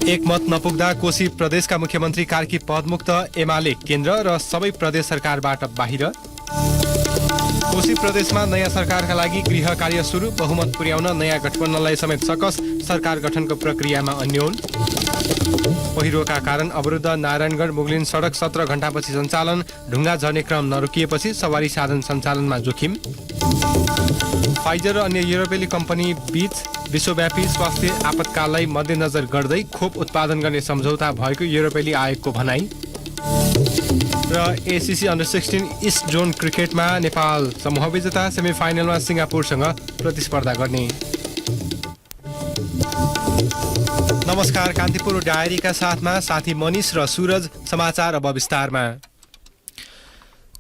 एकमत नपुग्दा कोशी प्रदेशका मुख्यमन्त्री कार्की पदमुक्त, एमाले केन्द्र र सबै प्रदेश सरकारबाट बाहिर। कोशी प्रदेशमा नयाँ सरकारका लागि गृह कार्य सुरु, बहुमत पुर्याउन नयाँ गठबन्धनलाई समेत सकस, सरकार गठनको प्रक्रियामा अन्योल। पहिरोका कारण अवरुद्ध नारायणगढ मुगलिन सडक 17 घण्टापछि सञ्चालन, ढुङ्गा झर्ने क्रम नरोकिएपछि सवारी साधन सञ्चालनमा जोखिम। फाइजर र अन्य युरोपेली कम्पनी बीच विश्वव्यापी स्वास्थ्य आपतकाललाई मध्यनजर गर्दै खोप उत्पादन गर्ने सम्झौता भएको युरोपेली आयोगको भनाई। र एसिसी अन्डर-16 इस्ट जोन क्रिकेटमा नेपाल समूह विजेता, सेमिफाइनलमा सिङ्गापुरसँग प्रतिस्पर्धा गर्ने। नमस्कार, कान्तिपुर डायरीका साथमा साथी मनिष र सूरज। समाचार अब विस्तारमा।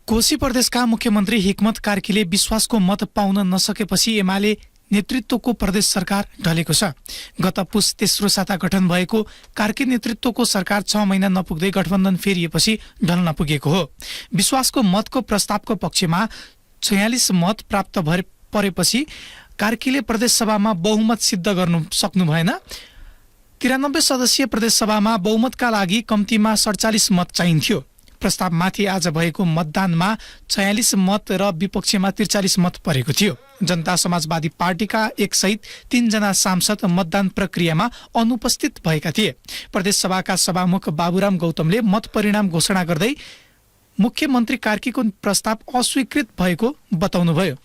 कोशी प्रदेशका मुख्यमन्त्री हिक्मत कार्कीले विश्वासको मत पाउन नसकेपछि एमाले नेतृत्वको प्रदेश सरकार ढलेको छ। गत पुस तेस्रो साता गठन भएको कार्की नेतृत्वको सरकार 6 महिना नपुग्दै गठबन्धन फेरिएपछि ढल्न पुगेको हो। विश्वासको मतको प्रस्तावको पक्षमा 46 मत प्राप्त परेपछि कार्कीले प्रदेशसभामा बहुमत सिद्ध गर्नु सक्नु भएन। 93 सदस्यीय प्रदेशसभामा बहुमतका लागि कम्तीमा 47 मत चाहिन्थ्यो। प्रस्तावमाथि आज भएको मतदानमा 46 मत र विपक्षमा 43 मत परेको थियो। जनता समाजवादी पार्टीका 1 सहित 3 जना सांसद मतदान प्रक्रियामा अनुपस्थित भएका थिए। प्रदेश सभाका सभामुख बाबुराम गौतमले मत परिणाम घोषणा गर्दै मुख्यमन्त्री कार्कीको प्रस्ताव अस्वीकृत भएको बताउनुभयो।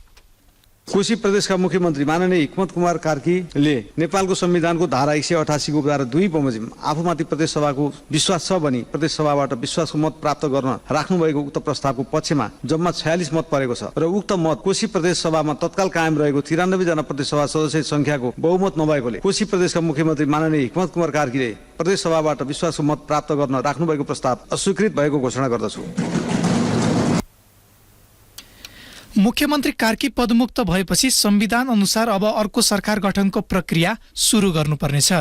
कोशी प्रदेशका मुख्यमन्त्री माननीय हिक्मत कुमार कार्कीले नेपालको संविधानको धारा 188 को धारा 2 बमोजिम आफूमाथि प्रदेश सभाको विश्वास छ भनी प्रदेश सभाबाट विश्वासको मत प्राप्त गर्न राख्नु भएको उक्त प्रस्तावको पक्षमा जम्मा 46 मत परेको छ र उक्त मत कोशी प्रदेश सभामा तत्काल कायम रहेको 93 जना प्रदेश सभा सदस्य संख्याको बहुमत नभएकोले कोशी प्रदेशका मुख्यमन्त्री माननीय हिक्मत कुमार कार्कीले प्रदेश सभाबाट विश्वासको मत प्राप्त गर्न राख्नु भएको प्रस्ताव अस्वीकृत भएको घोषणा गर्दछु। मुख्यमन्त्री कार्की पदमुक्त भएपछि संविधान अनुसार अब अर्को सरकार गठनको प्रक्रिया सुरु गर्नुपर्नेछ।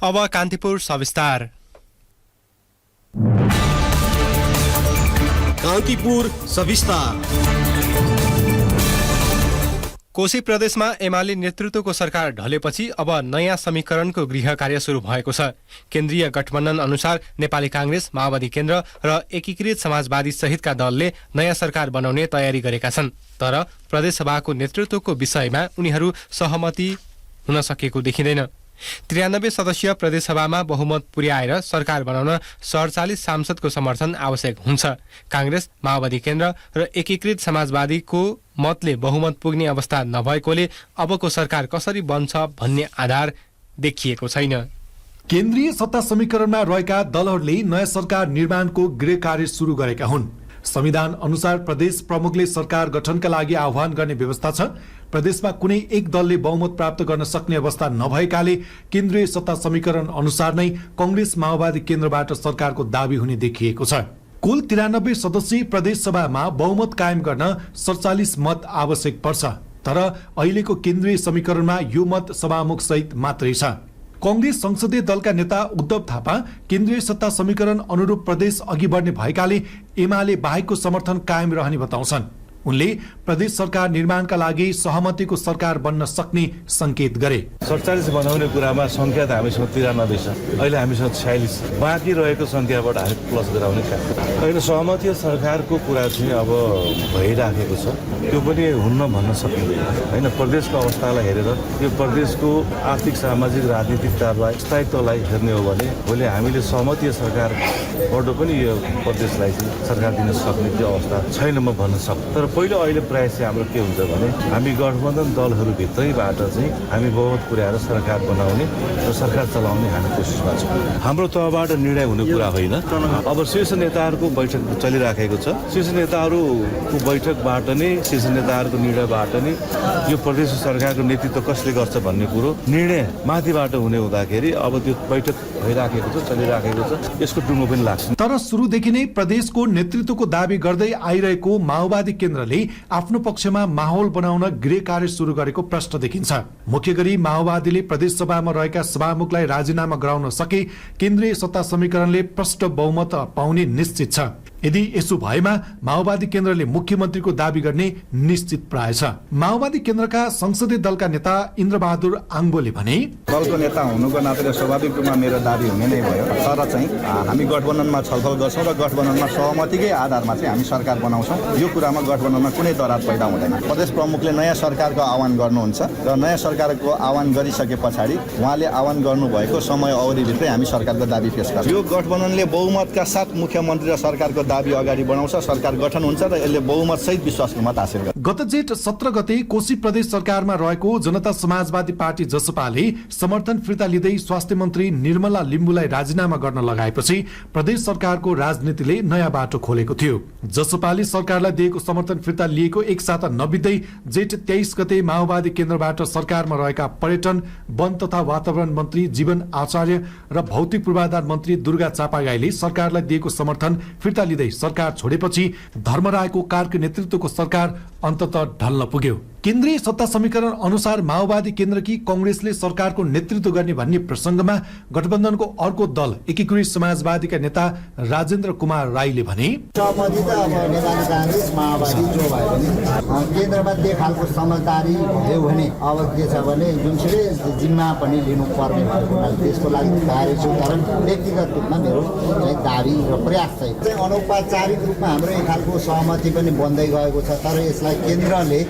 अब कान्तिपुर सविस्तार। कान्तिपुर सविस्तार। कोशी प्रदेशमा एमाले नेतृत्वको सरकार ढलेपछि अब नयाँ समीकरणको गृह कार्य सुरु भएको छ। केन्द्रीय गठबन्धन अनुसार नेपाली कांग्रेस, माओवादी केन्द्र र एकीकृत समाजवादी सहितका दलले नयाँ सरकार बनाउने तयारी गरेका छन्। तर प्रदेशसभाको नेतृत्वको विषयमा उनीहरू सहमति हुन सकेको देखिँदैन। 93 सदस्यीय प्रदेशसभामा बहुमत पुर्याएर सरकार बनाउन 47 सांसदको समर्थन आवश्यक हुन्छ। कांग्रेस, माओवादी केन्द्र र एकीकृत समाजवादीको मतले बहुमत पुग्ने अवस्था नभएकोले अबको सरकार कसरी बन्छ भन्ने आधार देखिएको छैन। केन्द्रीय सत्ता समीकरणमा रहेका दलहरूले नयाँ सरकार निर्माणको गृह कार्य सुरु गरेका हुन्। संविधान अनुसार प्रदेश प्रमुखले सरकार गठनका लागि आह्वान गर्ने व्यवस्था छ। प्रदेशमा कुनै एक दलले बहुमत प्राप्त गर्न सक्ने अवस्था नभएकाले केन्द्रीय सत्ता समीकरण अनुसार नै कांग्रेस, माओवादी केन्द्रबाट सरकारको दाबी हुने देखिएको छ। कुल 93 सदस्यीय प्रदेश सभामा बहुमत कायम गर्न 47 मत आवश्यक पर्छ। तर अहिलेको केन्द्रीय समीकरणमा यो मत सभामुख सहित मात्रै छ। कांग्रेस संसदीय दलका नेता उद्धव थापा केन्द्रीय सत्ता समीकरण अनुरूप प्रदेश अघि बढ्ने भएकाले एमाले बाहेकको समर्थन कायम रहने बताउँछन्। उनले प्रदेश सरकार निर्माणका लागि सहमतिको सरकार बन्न सक्ने संकेत गरे। 47 बनाउने कुरामा संख्या त हामीसँग 93 छ, अहिले हामीसँग 46, बाँकी रहेको संख्याबाट हामी प्लस गराउने काम। अहिले सहमति सरकारको कुरा चाहिँ अब भइराखेको छ, त्यो पनि हुन्न भन्न सकिँदैन हैन। प्रदेशको अवस्थालाई हेरेर यो प्रदेशको आर्थिक, सामाजिक, राजनीतिक कारबाही स्थायित्वलाई हेर्ने हो भने भोलि हामीले सहमति सरकारबाट पनि यो प्रदेशलाई सरकार दिन सक्ने त्यो अवस्था छैन म भन्न सक्छु। तर पहिलो अहिले प्रयास चाहिँ हाम्रो के हुन्छ भने हामी गठबन्धन दलहरूभित्रैबाट चाहिँ हामी बहुमत पुर्याएर सरकार बनाउने र सरकार चलाउने हामी कोसिसमा छौँ। हाम्रो तहबाट निर्णय हुने कुरा होइन। अब शीर्ष नेताहरूको बैठक चलिराखेको छ। शीर्ष नेताहरूको बैठकबाट नै, शीर्ष नेताहरूको निर्णयबाट नै यो प्रदेश सरकारको नेतृत्व कसले गर्छ भन्ने कुरो निर्णय माथिबाट हुने हुँदाखेरि अब त्यो बैठक भइराखेको छ, चलिराखेको छ, यसको टुङ्गो पनि लाग्छ। तर सुरुदेखि नै प्रदेशको नेतृत्वको दाबी गर्दै आइरहेको माओवादी केन्द्रले आफ्नो पक्षमा माहौल बनाउन गृह कार्य सुरु गरेको प्रश्न देखिन्छ। मुख्य गरी माओवादीले प्रदेश सभामा रहेका सभामुखलाई राजीनामा गराउन सके केन्द्रीय सत्ता समीकरणले प्रष्ट बहुमत पाउने निश्चित छ। यदि यसो भएमा माओवादी केन्द्रले मुख्यमन्त्रीको दाबी गर्ने निश्चित प्राय छ। माओवादी केन्द्रका संसदीय दलका नेता इन्द्रबहादुर आङ्बोले भने दलको नेता हुनुको नाताले स्वाभाविक रूपमा मेरो दाबी हुने नै भयो। तर चाहिँ हामी गठबन्धनमा छलफल गर्छौँ र गठबन्धनमा सहमतिकै आधारमा चाहिँ हामी सरकार बनाउँछौँ। यो कुरामा गठबन्धनमा कुनै दरार पैदा हुँदैन। प्रदेश प्रमुखले नयाँ सरकारको आह्वान गर्नुहुन्छ र नयाँ सरकारको आह्वान गरिसके पछाडि उहाँले आह्वान गर्नुभएको समय अवधिभित्रै हामी सरकारको दाबी पेश गर्छौँ। यो गठबन्धनले बहुमतका साथ मुख्यमन्त्री र सरकारको दाबी अगाडि बढाउँछ, सरकार गठन हुन्छ र यसले बहुमत सहित विश्वासको मत हासिल गर्छ। गत जेठ 17 गते कोशी प्रदेश सरकारमा रहेको जनता समाजवादी पार्टी जसपाले समर्थन फिर्ता लिँदै स्वास्थ्य मन्त्री निर्मला लिम्बुलाई राजीनामा गर्न लगाएपछि प्रदेश सरकारको राजनीतिले नयाँ बाटो खोलेको थियो। जसपाले सरकारलाई दिएको समर्थन फिर्ता लिएको एक साता नबित्दै जेठ 23 गते माओवादी केन्द्रबाट सरकारमा रहेका पर्यटन, वन तथा वातावरण मन्त्री जीवन आचार्य र भौतिक पूर्वाधार मन्त्री दुर्गा चापागाईले सरकारलाई दिएको समर्थन फिर्ता लिँदै सरकार छोडेपछि धर्मरायको कार्की नेतृत्वको सरकार अन्ततः ढल्न पुग्यो। केन्द्रीय सत्ता समीकरण अनुसार माओवादी केन्द्रकी कांग्रेसले सरकारको नेतृत्व गर्ने भन्ने प्रसंगमा गठबन्धनको अर्को दल एकीकृत समाजवादीका नेता राजेन्द्र कुमार राईले भने सहमति त अब नेपाली कांग्रेस माओवादी जो भयो भने केन्द्रमा त्यो खालको समझदारी भयो भने अब के छ भने जुनसुकै जिम्मा पनि लिनुपर्ने भएको हुनाले त्यसको लागि तयारी छु। तर व्यक्तिगत रूपमा मेरो दाबी र प्रयास चाहिँ अनौपचारिक रूपमा हाम्रो एक खालको सहमति पनि बन्दै गएको छ। तर यसलाई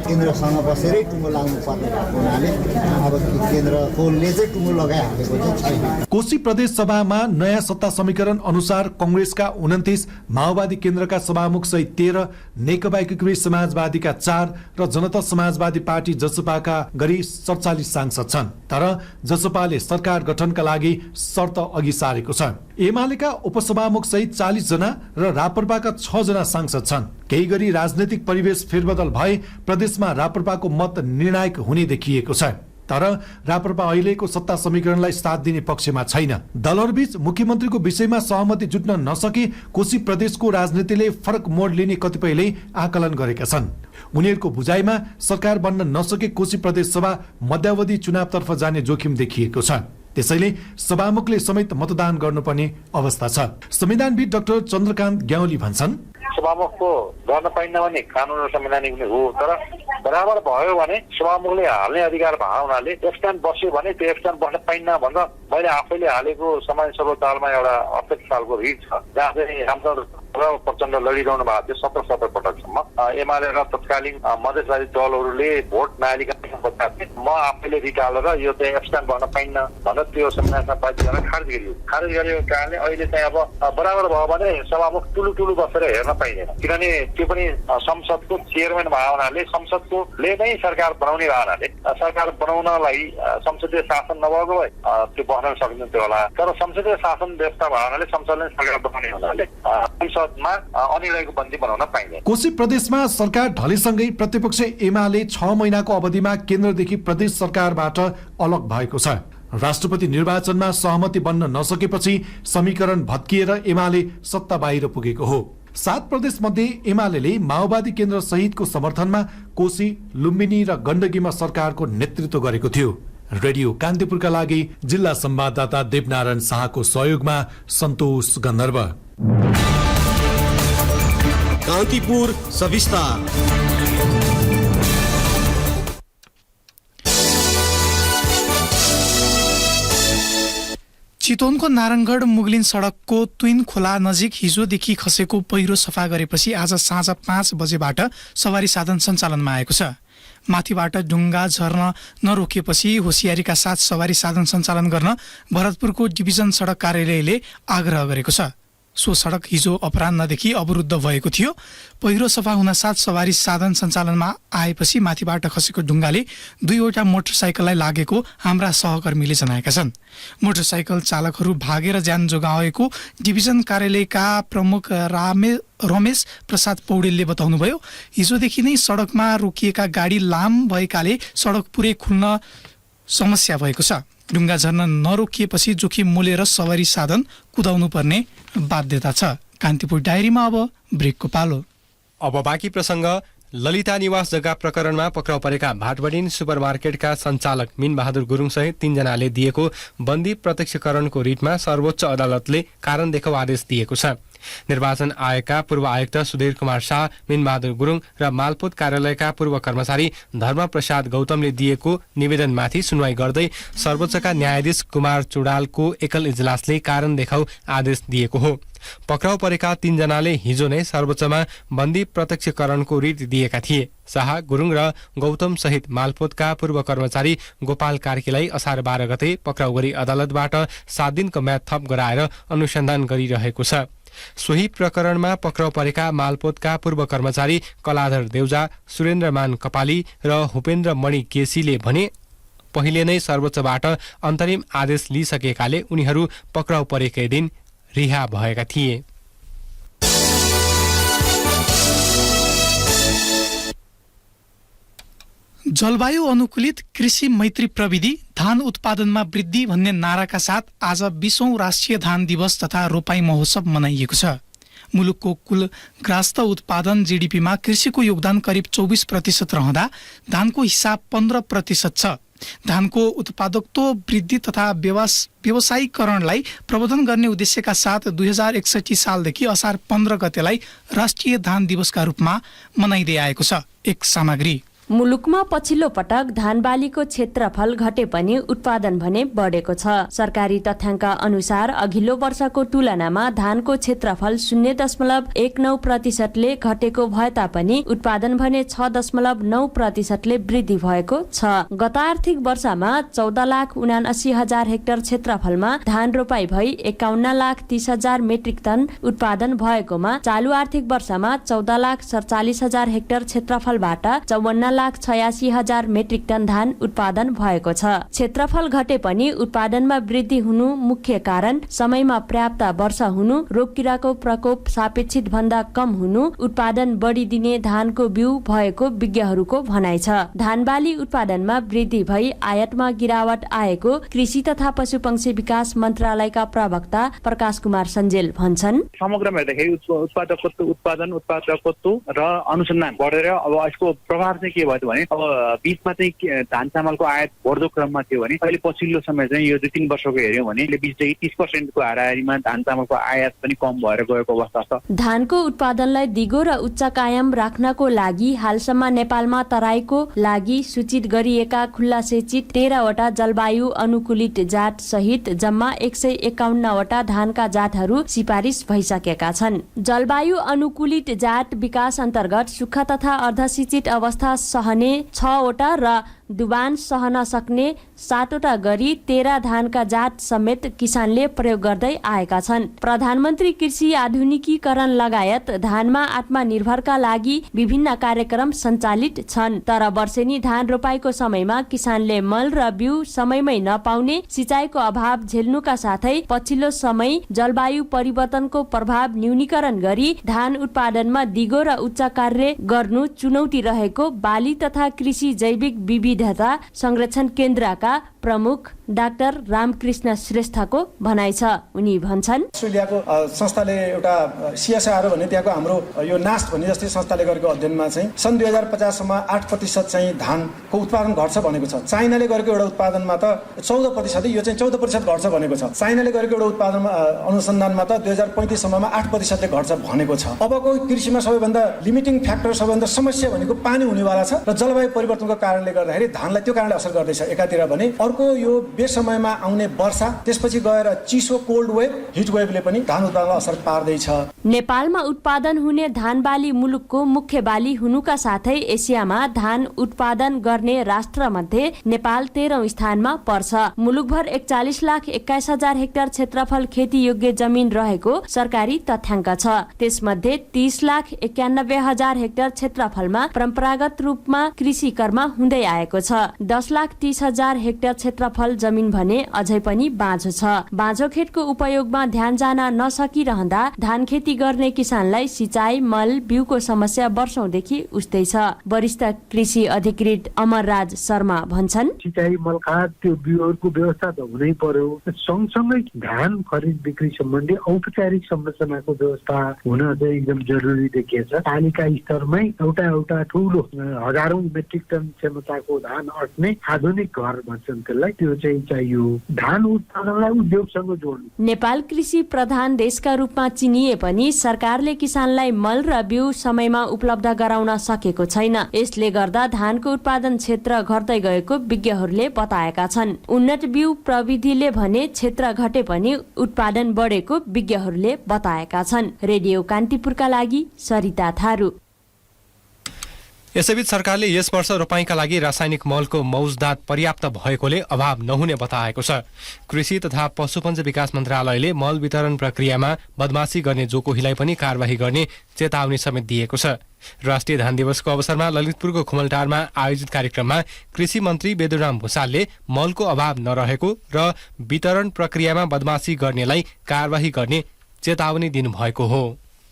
केन्द्रसँग बसेरै टुङ्गो लाग्नु पर्ने भएको हुनाले अब केन्द्रले चाहिँ टुङ्गो लगाइहालेको चाहिँ छैन। कोशी प्रदेश सभामा नयाँ सत्ता समीकरण अनुसार कांग्रेसका 29, माओवादी केन्द्रका सभामुख सहित 13, नेकपा एकीकृत समाजवादीका 4 र जनता समाजवादी पार्टी जसपाका गरी 47 सांसद छन्। तर जसपाले सरकार गठनका लागि शर्त अघि सारेको छ। एमालेका उपसभामुख सहित 40 जना र राप्रपाका 6 जना सांसद छन्। केही गरी राजनैतिक परिवेश फेरबदल भए प्रदेशमा राप्रपाको मत निर्णायक हुने देखिएको छ। तर राप्रपा अहिलेको सत्ता समीकरणलाई साथ दिने पक्षमा छैन। दलहरूबीच मुख्यमन्त्रीको विषयमा सहमति जुट्न नसके कोशी प्रदेशको राजनीतिले फरक मोड लिने कतिपयले आकलन गरेका छन्। उनीहरूको बुझाइमा सरकार बन्न नसके कोशी प्रदेश सभा मध्यावधि चुनावतर्फ जाने जोखिम देखिएको छ। त्यसैले सभामुखले समेत मतदान गर्नुपर्ने अवस्था छ। संविधानविद डाक्टर चन्द्रकान्त ग्याउली भन्छन् सभामुखको गर्न पाइन्न भने कानुन र संवैधानिक नै हो। तर बराबर भयो भने सभामुखले हाल्ने अधिकार भएको हुनाले एक्सटेन्ड बस्यो भने त्यो एक्सटेन्ड बस्न पाइन्न भनेर मैले आफैले हालेको समाज सर्वोच्चमा एउटा 28 सालको रिट छ, जहाँ चाहिँ रामचन्द्र प्रचण्ड लडिरहनु भएको थियो 17 पटकसम्म। एमाले र तत्कालीन मधेसवादी दलहरूले भोट नहालिकन म आफैले रिट हालेर यो चाहिँ एक्सटेन्ड गर्न पाइन्न भनेर त्यो संविधानमा पारित गरेर खारेज गरेको कारणले अहिले चाहिँ अब बराबर भयो भने सभामुख टुलु बसेर हेर्न पाइँदैन। किनभने त्यो पनि संसदको चेयरम्यान भएको हुनाले संसदले नै सरकार बनाउने भएको हुनाले सरकार बनाउनलाई संसदीय शासन नभएको भए त्यो बस्न सकिन्थ्यो होला। तर संसदीय शासन व्यवस्था भएको हुनाले संसदले सरकार बनाउने हुनाले संसदमा अनिर्णयको बन्दी बनाउन पाइँदैन। कोशी प्रदेशमा सरकार ढलेसँगै प्रतिपक्ष एमाले 6 महिनाको अवधिमा केन्द्रदेखि प्रदेश सरकारबाट अलग भएको छ। राष्ट्रपति निर्वाचनमा सहमति बन्न नसकेपछि समीकरण भत्किएर एमाले सत्ता बाहिर पुगेको हो। 7 प्रदेश मध्ये एमाले माओवादी केन्द्र सहितको समर्थनमा कोशी, लुम्बिनी र गण्डकीमा सरकारको नेतृत्व गरेको थियो। रेडियो कान्तिपुरका लागि जिल्ला संवाददाता देवनारायण शाहको सहयोगमा सन्तोष गन्धर्व। कान्तिपुर सविस्तार। चितवनको नारायणगढ मुगलिन सडकको तुइन खोला नजिक हिजोदेखि खसेको पहिरो सफा गरेपछि आज साँझ 5 बजेबाट सवारी साधन सञ्चालनमा आएको छ। माथिबाट ढुङ्गा झर्न नरोकिएपछि होसियारीका साथ सवारी साधन सञ्चालन गर्न भरतपुरको डिभिजन सडक कार्यालयले आग्रह गरेको छ। सो सडक हिजो अपराह्नदेखि अवरुद्ध भएको थियो। पहिरो सफा हुन साथ सवारी साधन सञ्चालनमा आएपछि माथिबाट खसेको ढुङ्गाले 2वटा मोटरसाइकललाई लागेको हाम्रा सहकर्मीले जनाएका छन्। मोटरसाइकल चालकहरू भागेर ज्यान जोगाएको डिभिजन कार्यालयका प्रमुख रमेश प्रसाद पौडेलले बताउनुभयो। हिजोदेखि नै सडकमा रोकिएका गाडी लाम भएकाले सडक पुरै खुल्न समस्या भएको छ। ढुङ्गा झर्न नरोकिएपछि जोखिम मोलेर सवारी साधन कुदाउनु पर्ने बाध्यता छ। कान्तिपुर डायरीमा अब ब्रेकको पालो। अब बाँकी प्रसङ्ग। ललिता निवास जग्गा प्रकरणमा पक्राउ परेका भाटबडिन सुपरमार्केटका सञ्चालक मिनबहादुर गुरुङ सहित 3 जनाले दिएको बन्दी प्रत्यक्षकरणको रिटमा सर्वोच्च अदालतले कारण देखाउ आदेश दिएको छ। निर्वाचन आयोगका पूर्व आयुक्त सुधीर कुमार शाह, मिनबहादुर गुरुङ र मालपोत कार्यालयका पूर्व कर्मचारी धर्मप्रसाद गौतमले दिएको निवेदनमाथि सुनवाई गर्दै सर्वोच्चका न्यायाधीश कुमार चुडालको एकल इजलासले कारण देखाउ आदेश दिएको हो। पक्राउ परेका 3 जनाले हिजो नै सर्वोच्चमा बन्दी प्रत्यक्षकरणको रिट दिएका थिए। शाह, गुरुङ र गौतम सहित मालपोतका पूर्व कर्मचारी गोपाल कार्कीलाई असार 12 गते पक्राउ गरी अदालतबाट 7 दिनको म्याद थप गराएर अनुसन्धान गरिरहेको छ। सोही प्रकरणमा पक्राउ परेका मालपोतका पूर्व कर्मचारी कलाधर देउजा, सुरेन्द्रमान कपाली र भूपेन्द्र मणि केसीले भने पहिले नै सर्वोच्चबाट अन्तरिम आदेश लिइसकेकाले उनीहरू पक्राउ परेकै दिन रिहा भएका थिए। जलवायु अनुकूलित कृषि मैत्री प्रविधि धान उत्पादनमा वृद्धि भन्ने नाराका साथ आज 20औं राष्ट्रिय धान दिवस तथा रोपाई महोत्सव मनाइएको छ। मुलुकको कुल ग्रास्त उत्पादन जीडीपीमा कृषिको योगदान करिब 24% रहँदा धानको हिसाब 15% छ। धानको उत्पादकत्व वृद्धि तथा व्यवसायीकरणलाई प्रबन्धन गर्ने उद्देश्यका साथ 2061 सालदेखि असार 15 गतेलाई राष्ट्रिय धान दिवसका रूपमा मनाइँदै आएको छ। एक सामग्री मुलुकमा पछिल्लो पटक धान बालीको क्षेत्रफल घटे पनि उत्पादन भने बढेको छ। सरकारी तथ्याङ्क अनुसार अघिल्लो वर्षको तुलनामा धानको क्षेत्रफल 0.19%ले घटेको भए तापनि उत्पादन भने 6.9%ले वृद्धि भएको छ। गत आर्थिक वर्षमा 14,79,000 हेक्टर क्षेत्रफलमा धान रोपाई भई 51,30,000 मेट्रिक टन उत्पादन भएकोमा चालु आर्थिक वर्षमा 14,47,000 हेक्टर क्षेत्रफलबाट 54,86,000 मेट्रिक टन धान उत्पादन भएको छ। क्षेत्रफल घटे पनि उत्पादनमा वृद्धि हुनु मुख्य कारण समयमा पर्याप्त वर्षा हुनु, रोगकीराको प्रकोप सापेक्षित भन्दा कम हुनु, उत्पादन बढी दिने धानको बिउ भएको विज्ञहरूको भनाइ छ। धान बाली उत्पादनमा वृद्धि भई आयातमा गिरावट आएको कृषि तथा पशुपक्षी विकास मन्त्रालयका प्रवक्ता प्रकाश कुमार सञ्जेल भन्छन्। समग्रमा हेर्दाखेरि उत्पादकत्व र अनुसन्धान बढेर अब यसको प्रभाव चाहिँ के भयो भने अब बीचमा चाहिँ धान चामलको आयात बढ्दो क्रममा थियो भने अहिले पछिल्लो समय चाहिँ यो 2-3 वर्षको हेर्यौं भने 20 देखि 30% को हाराहारीमा धान चामलको आयात पनि कम भएर गएको अवस्था छ। धानको उत्पादनलाई दिगो र उच्च कायम राख्नको लागि हालसम्म नेपालमा तराईको लागि सूचित गरिएका खुल्ला सेचित 13 वटा जलवायु अनुकूलित जात सहित जम्मा 151 वटा धानका जातहरू सिफारिस भइसकेका छन्। जलवायु अनुकूलित जात विकास अन्तर्गत सुक्खा तथा अर्धसिंचित अवस्था सहने 6 वटा र दुबान सहन सक्ने 7 वटा गरी 13 धानका जात समेत किसानले प्रयोग गर्दै आएका छन्। प्रधानमन्त्री कृषि आधुनिकीकरण लगायत धानमा आत्मनिर्भरका लागि विभिन्न कार्यक्रम सञ्चालित छन्। तर वर्षेनी धान रोपाईको समयमा किसानले मल र बिउ समयमै नपाउने, सिँचाइको अभाव झेल्नुका साथै पछिल्लो समय जलवायु परिवर्तनको प्रभाव न्यूनीकरण गरी धान उत्पादनमा दिगो र उच्च कार्य गर्नु चुनौती रहेको बाली तथा कृषि जैविक विविधता संरक्षण केन्द्रका प्रमुख डाक्टर रामकृष्ण श्रेष्ठको भनाइ छ। उनी भन्छन्, अस्ट्रेलियाको संस्थाले एउटा सीएसआर भन्ने त्यहाँको हाम्रो यो नास्ट भन्ने जस्तै संस्थाले गरेको अध्ययनमा चाहिँ सन् 2050 सम्म 8% चाहिँ धानको उत्पादन घट्छ भनेको छ। चाइनाले गरेको एउटा उत्पादनमा त 14%, यो चाहिँ 14% घट्छ भनेको छ। चाइनाले गरेको एउटा उत्पादनमा अनुसन्धानमा त 2035 सम्ममा 8%ले घट्छ भनेको छ। अबको कृषिमा सबैभन्दा लिमिटिङ फ्याक्टर, सबैभन्दा समस्या भनेको पानी हुनेवाला छ र जलवायु परिवर्तनको कारणले गर्दाखेरि धानलाई त्यो कारणले असर गर्दैछ एकातिर भने, अर्को यो बेसमयमा आउने वर्षा, त्यसपछि गएर चिसो कोल्ड वेभ, हिट वेभले पनि धान उत्पादनमा असर पार्दैछ। नेपालमा उत्पादन हुने धान बाली मुलुकको मुख्य बाली हुनुका साथै एसियामा धान उत्पादन गर्ने राष्ट्र मध्ये नेपाल 13औं स्थानमा पर्छ। मुलुकभर 41,21,000 हेक्टर क्षेत्रफल खेती योग्य जमिन रहेको सरकारी तथ्याङ्क छ। त्यसमध्ये 30,91,000 हेक्टर क्षेत्रफलमा परम्परागत रूपमा कृषि कर्म हुँदै आएको छ। 10,30,000 हेक्टर क्षेत्रफल जमिन भने अझै पनि बाँझो छ। बाँझो खेतको उपयोगमा ध्यान जान नसकिरहँदा धान खेती गर्ने किसानलाई सिँचाइ, मल, बिउको समस्या वर्षौंदेखि उस्तै छ। वरिष्ठ कृषि अधिकृत अमरराज शर्मा भन्छन्, सिँचाइ, मल, खाद, त्यो बिउहरूको व्यवस्था त हुनै पर्यो। सँगसँगै धान खरिद बिक्री सम्बन्धी औपचारिक संरचनाको व्यवस्था हुन चाहिँ एकदम जरुरी देखिएछ। पालिका स्तरमै एउटा ठूलो हजारौं मेट्रिक टन क्षमताको धान अट्ने आधुनिक घर भन्छन् साइकललाई त्यो चाहिँ चाहियो। धान उत्पादनलाई उद्योगसँग जोड्नु। नेपाल कृषि प्रधान देशका रूपमा चिनिए पनि सरकारले किसानलाई मल र बिउ समयमा उपलब्ध गराउन सकेको छैन। यसले गर्दा धानको उत्पादन क्षेत्र घट्दै गएको विज्ञहरूले बताएका छन्। उन्नत बिउ प्रविधिले भने क्षेत्र घटे पनि उत्पादन बढेको विज्ञहरूले बताएका छन्। रेडियो कान्तिपुरका लागि सरिता थारू। यसैबीच सरकारले यस वर्ष रोपाइँका लागि रासायनिक मलको मौजदात पर्याप्त भएकोले अभाव नहुने बताएको छ। कृषि तथा पशुपञ्च विकास मन्त्रालयले मल वितरण प्रक्रियामा बदमाशी गर्ने जो कोहीलाई पनि कारबाही गर्ने चेतावनी समेत दिएको छ। राष्ट्रिय धान दिवसको अवसरमा ललितपुरको खुमलटारमा आयोजित कार्यक्रममा कृषि मन्त्री बेदुराम भुसालले मलको अभाव नरहेको र वितरण प्रक्रियामा बदमाशी गर्नेलाई कारबाही गर्ने चेतावनी दिनुभएको हो।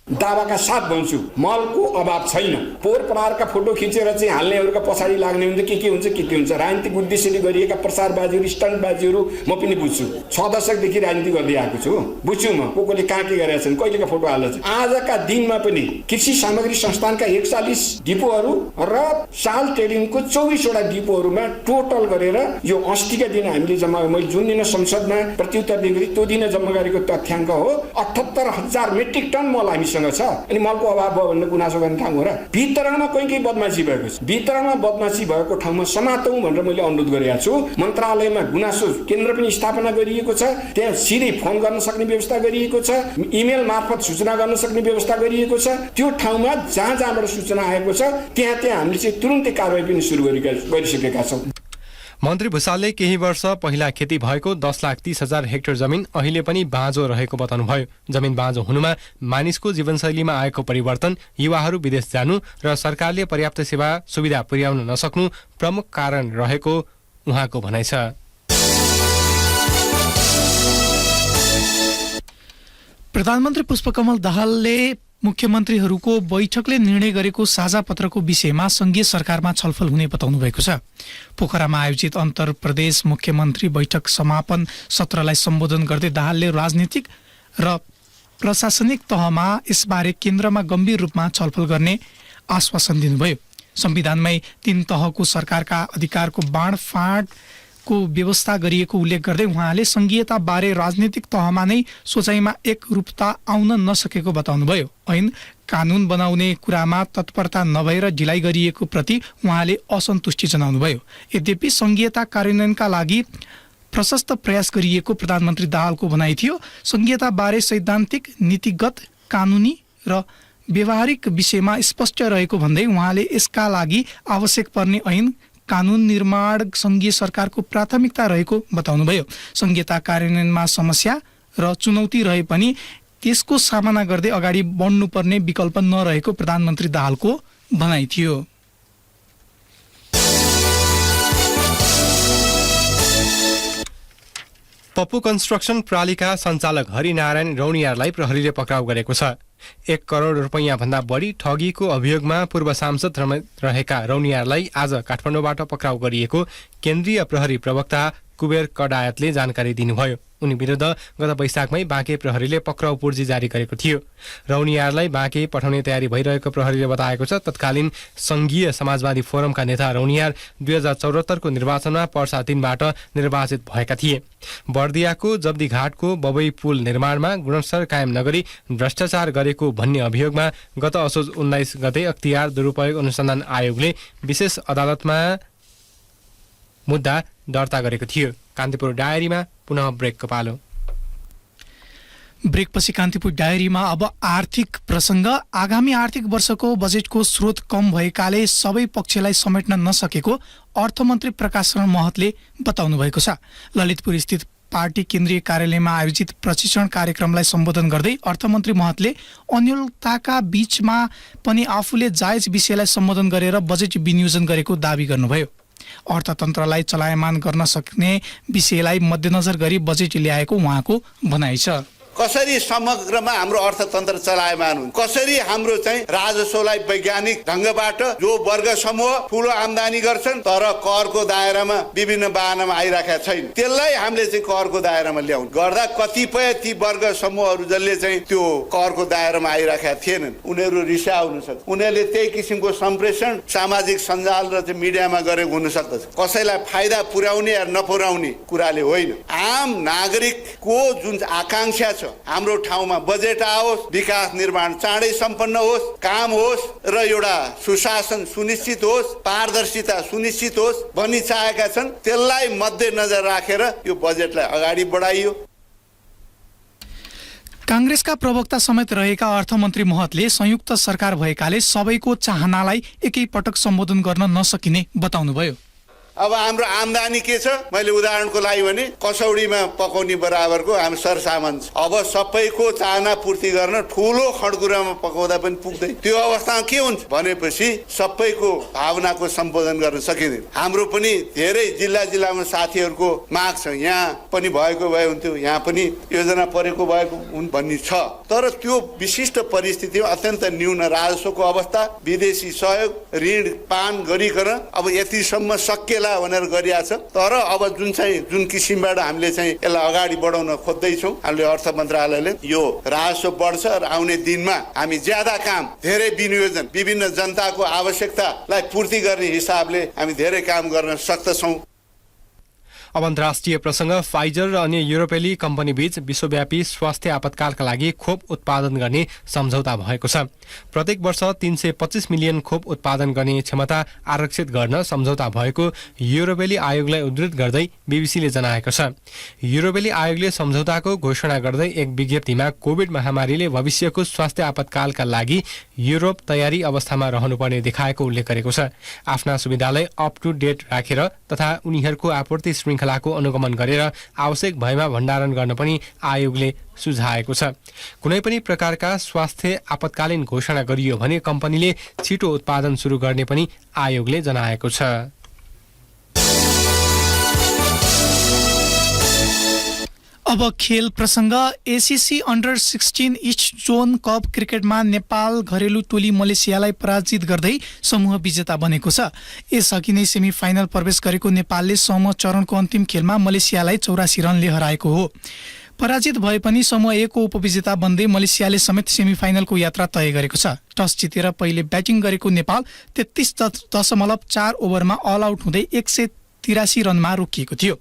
दावाका साथ भन्छु, मलको अभाव छैन। पोहोर परारका फोटो खिचेर चाहिँ हाल्नेहरूका पछाडि लाग्ने हुन्छ के हुन्छ। राजनीतिक उद्देश्यले गरिएका प्रसारबाजीहरू स्टन्टबाजीहरू म पनि बुझ्छु। 6 दशकदेखि राजनीति गर्दै आएको छु, बुझ्छु म को कहाँ के गरेका छन्, कहिलेका फोटो हाल्छ। आजका दिनमा पनि कृषि सामग्री संस्थानका 41 डिपोहरू र साल ट्रेडिङको 24 वटा डिपोहरूमा टोटल गरेर यो अस्तिका दिन हामीले जम्मा, मैले जुन दिन संसदमा प्रत्युत्तर दिएको थिएँ त्यो दिन जम्मा गरेको तथ्याङ्क हो। 78,000 मेट्रिक टन मल हामी छ। अनि मलको अभाव भयो भन्ने गुनासो गर्ने ठाउँ हो र वितरणमा कोही बदमाशी भएको छ। वितरणमा बदमाशी भएको ठाउँमा समातौँ भनेर मैले अनुरोध गरेको छु। मन्त्रालयमा गुनासो केन्द्र पनि स्थापना गरिएको छ। त्यहाँ सिधै फोन गर्न सक्ने व्यवस्था गरिएको छ। इमेल मार्फत सूचना गर्न सक्ने व्यवस्था गरिएको छ। त्यो ठाउँमा जहाँबाट सूचना आएको छ त्यहाँ हामीले चाहिँ तुरुन्तै कारबाही पनि सुरु गरिसकेका छौँ। मन्त्री भुसालले केही वर्ष पहिला खेती भएको 10,30,000 हेक्टर जमिन अहिले पनि बाँझो रहेको बताउनुभयो। जमिन बाँझो हुनुमा मानिसको जीवनशैलीमा आएको परिवर्तन, युवाहरू विदेश जानु र सरकारले पर्याप्त सेवा सुविधा पुर्याउन नसक्नु प्रमुख कारण रहेको उहाँको भनाइ छ। प्रधानमन्त्री पुष्पकमल दाहालले मुख्यमन्त्रीहरूको बैठकले निर्णय गरेको साझा पत्रको विषयमा संघीय सरकारमा छलफल हुने बताउनु भएको छ। पोखरामा आयोजित अन्तर प्रदेश मुख्यमन्त्री बैठक समापन सत्रलाई सम्बोधन गर्दै दाहालले राजनीतिक र प्रशासनिक तहमा यसबारे केन्द्रमा गम्भीर रूपमा छलफल गर्ने आश्वासन दिनुभयो। संविधानमै 3 तहको सरकारका अधिकारको बाँडफाँडको व्यवस्था गरिएको उल्लेख गर्दै उहाँले संघीयता बारे राजनीतिक तहमा नै सोचाइमा एकरूपता आउन नसकेको बताउनुभयो। ऐन कानून बनाउने कुरामा तत्परता नभएर ढिलाइ गरिएको प्रति उहाँले असन्तुष्टि जनाउनुभयो। यद्यपि संघीयता कार्यान्वयनका लागि प्रशस्त प्रयास गरिएको प्रधानमन्त्री दाहालको भनाइ थियो। संघीयता बारे सैद्धान्तिक, नीतिगत, कानूनी र व्यवहारिक विषयमा स्पष्ट रहेको भन्दै उहाँले यसका लागि आवश्यक पर्ने ऐन कानून निर्माण संघीय सरकारको प्राथमिकता रहेको बताउनुभयो। संघीयता कार्यान्वयनमा समस्या र चुनौती रहे पनि त्यसको सामना गर्दै अगाडि बढ्नुपर्ने विकल्प नरहेको प्रधानमन्त्री दाहालको भनाइ थियो। पप्पू कन्स्ट्रक्सन प्रणालीका सञ्चालक हरिनारायण रौनियारलाई प्रहरीले पक्राउ गरेको छ। 1 करोड रुपैयाँ भन्दा बढी ठगीको अभियोगमा पूर्व सांसद रहेका रौनियारलाई आज काठमाडौँबाट पक्राउ गरिएको केन्द्रीय प्रहरी प्रवक्ता कुबेर कडायतले जानकारी दिनुभयो। उनी विरुद्ध गत वैशाखमै बाँके प्रहरीले पक्राउ पूर्जी जारी गरेको थियो। रौनियारलाई बाँके पठाउने तयारी भइरहेको प्रहरीले बताएको छ। तत्कालीन संघीय समाजवादी फोरमका नेता रौनियार 2074 को निर्वाचनमा पर्सा 3बाट निर्वाचित भएका थिए। बर्दियाको जब्दीघाटको बबई पुल निर्माणमा गुणस्तर कायम नगरी भ्रष्टाचार गरेको भन्ने अभियोगमा गत असोज 19 गते अख्तियार दुरुपयोग अनुसन्धान आयोगले विशेष अदालतमा मुद्दा दर्ता गरेको थियो। कान्तिपुर डायरीमा पुनः ब्रेकको पालो। ब्रेकपछि कान्तिपुर डायरीमा अब आर्थिक प्रसङ्ग। आगामी आर्थिक वर्षको बजेटको स्रोत कम भएकाले सबै पक्षलाई समेट्न नसकेको अर्थमन्त्री प्रकाश शरण महतले बताउनु भएको छ। ललितपुर स्थित पार्टी केन्द्रीय कार्यालयमा आयोजित प्रशिक्षण कार्यक्रमलाई सम्बोधन गर्दै अर्थमन्त्री महतले अन्योलताका बीचमा पनि आफूले जायज विषयलाई सम्बोधन गरेर बजेट विनियोजन गरेको दावी गर्नुभयो। अर्थतन्त्रलाई चलायमान गर्न सक्ने विषयलाई मध्यनजर गरी बजेट ल्याएको उहाँको भनाइ छ। कसरी समग्रमा हाम्रो अर्थतन्त्र चलायमान हुन्छ, कसरी हाम्रो चाहिँ राजस्वलाई वैज्ञानिक ढङ्गबाट जो वर्ग समूह ठुलो आम्दानी गर्छन् तर करको दायरामा विभिन्न बाहनामा आइराखेका छैन, त्यसलाई हामीले चाहिँ करको दायरामा ल्याउनु गर्दा कतिपय ती वर्ग समूहहरू जसले चाहिँ त्यो करको दायरामा आइराखेका थिएनन् उनीहरू रिसाउ हुन सक्छ, उनीहरूले त्यही किसिमको सम्प्रेषण सामाजिक सञ्जाल र चाहिँ मिडियामा गरेको हुन सक्दछ। कसैलाई फाइदा पुर्याउने या नपुर्याउने कुराले होइन, आम नागरिकको जुन आकांक्षा छ हाम्रो ठाउँमा बजेट आओस्, विकास निर्माण चाँडै सम्पन्न होस्, काम होस् र एउटा सुशासन सुनिश्चित होस्, पारदर्शिता सुनिश्चित होस् भनी चाहेका छन्। त्यसलाई मध्यनजर राखेर यो बजेटलाई अगाडि बढाइयो। कांग्रेसका प्रवक्ता समेत रहेका अर्थमन्त्री महतले संयुक्त सरकार भएकाले सबैको चाहनालाई एकैपटक सम्बोधन गर्न नसकिने बताउनुभयो। अब हाम्रो आम्दानी के छ, मैले उदाहरणको लागि भने कसौडीमा पकाउने बराबरको हाम्रो सरसामान छ। अब सबैको चाहना पूर्ति गर्न ठुलो खडकुरामा पकाउँदा पनि पुग्दैन। त्यो अवस्थामा के हुन्छ भनेपछि सबैको भावनाको सम्बोधन गर्न सकिँदैन। हाम्रो पनि धेरै जिल्ला जिल्लामा साथीहरूको माग छ, यहाँ पनि भएको भए हुन्थ्यो, यहाँ पनि योजना परेको भएको भन्ने छ, तर त्यो विशिष्ट परिस्थितिमा अत्यन्त न्यून राजस्वको अवस्था, विदेशी सहयोग, ऋण पान गरिकन अब यतिसम्म सकिएला भनेर गरिया छ। तर अब जुन किसिमबाट हामीले चाहिँ यसलाई अगाडि बढाउन खोज्दैछौँ, हामीले अर्थ मन्त्रालयले यो राजस्व बढ्छ र आउने दिनमा हामी ज्यादा काम, धेरै विनियोजन, विभिन्न जनताको आवश्यकतालाई पूर्ति गर्ने हिसाबले हामी धेरै काम गर्न सक्दछौँ। अब अन्तर्राष्ट्रिय प्रसङ्ग, फाइजर र अन्य युरोपेली कम्पनी बीच विश्वव्यापी स्वास्थ्य आपतकालका लागि खोप उत्पादन गर्ने सम्झौता भएको छ। प्रत्येक वर्ष 325 मिलियन खोप उत्पादन गर्ने क्षमता आरक्षित गर्न सम्झौता भएको युरोपेली आयोगलाई उद्धृत गर्दै बीबीसीले जनाएको छ। युरोपेली आयोगले सम्झौताको घोषणा गर्दै एक विज्ञप्तिमा कोभिड महामारीले भविष्यको स्वास्थ्य आपतकालका लागि युरोप तयारी अवस्थामा रहनुपर्ने देखाएको उल्लेख गरेको छ। आफ्ना सुविधालाई अप टु डेट राखेर तथा उनीहरूको आपूर्ति श्रृङ्खलाको अनुगमन गरेर आवश्यक भएमा भण्डारण गर्न पनि आयोगले सुझाएको छ। कुनै पनि प्रकारका स्वास्थ्य आपतकालीन घोषणा गरियो भने कम्पनीले छिटो उत्पादन सुरु गर्ने पनि आयोगले जनाएको छ। अब खेल प्रसङ्ग, ACC under 16 east John cup क्रिकेटमा नेपाल घरेलु टोली मलेसियालाई पराजित गर्दै समूह विजेता बनेको छ। यसअघि नै सेमी फाइनल प्रवेश गरेको नेपालले समूह चरणको अन्तिम खेलमा मलेसियालाई 84 रनले हराएको हो। पराजित भए पनि समूह ए को उपविजेता बन्दै मलेसियाले समेत सेमी फाइनलको यात्रा तय गरेको छ। टस जितेर पहिले ब्याटिङ गरेको नेपाल 33.4 ओभरमा अल आउट हुँदै 183 रनमा रोकिएको थियो।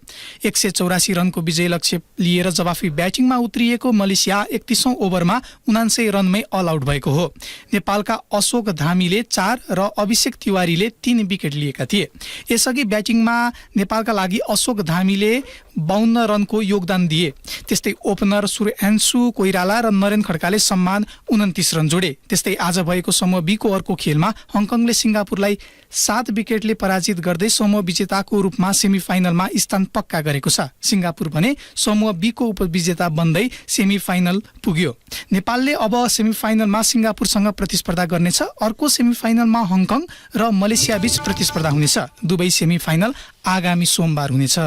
184 रनको विजय लक्ष्य लिएर जवाफी ब्याटिङमा उत्रिएको मलेसिया 31औं ओभरमा 79 रनमै अल आउट भएको हो। नेपालका अशोक धामीले 4 र अभिषेक तिवारीले 3 विकेट लिएका थिए। यसअघि ब्याटिङमा नेपालका लागि अशोक धामीले 52 रनको योगदान दिए। त्यस्तै ओपनर सूर्यान्शु कोइराला र नरेन खड्काले सम्मान 29 रन जोडे। त्यस्तै आज भएको समूह बी को अर्को खेलमा हङकङले सिङ्गापुरलाई 7 विकेटले पराजित गर्दै समूह विजेताको रूपमा सेमी फाइनलमा स्थान पक्का गरेको छ। सिङ्गापुर भने समूह बी को उपविजेता बन्दै सेमी फाइनल पुग्यो। नेपालले अब सेमी फाइनलमा सिङ्गापुरसँग प्रतिस्पर्धा गर्नेछ। अर्को सेमी फाइनलमा हङकङ र मलेसिया बीच प्रतिस्पर्धा हुनेछ। दुवै सेमी फाइनल आगामी सोमबार हुनेछ।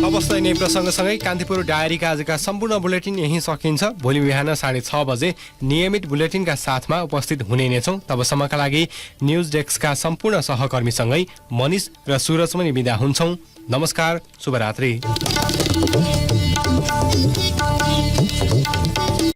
अवस्था नै प्रसङ्गसँगै कान्तिपुर डायरीका आजका सम्पूर्ण बुलेटिन यही सकिन्छ। भोलि बिहान 6:30 बजे नियमित बुलेटिनका साथमा उपस्थित हुने नै छौँ। तबसम्मका लागि न्युज डेस्कका सम्पूर्ण सहकर्मीसँगै मनिष र सुरज पनि बिदा हुन्छौँ। नमस्कार, शुभरात्रि।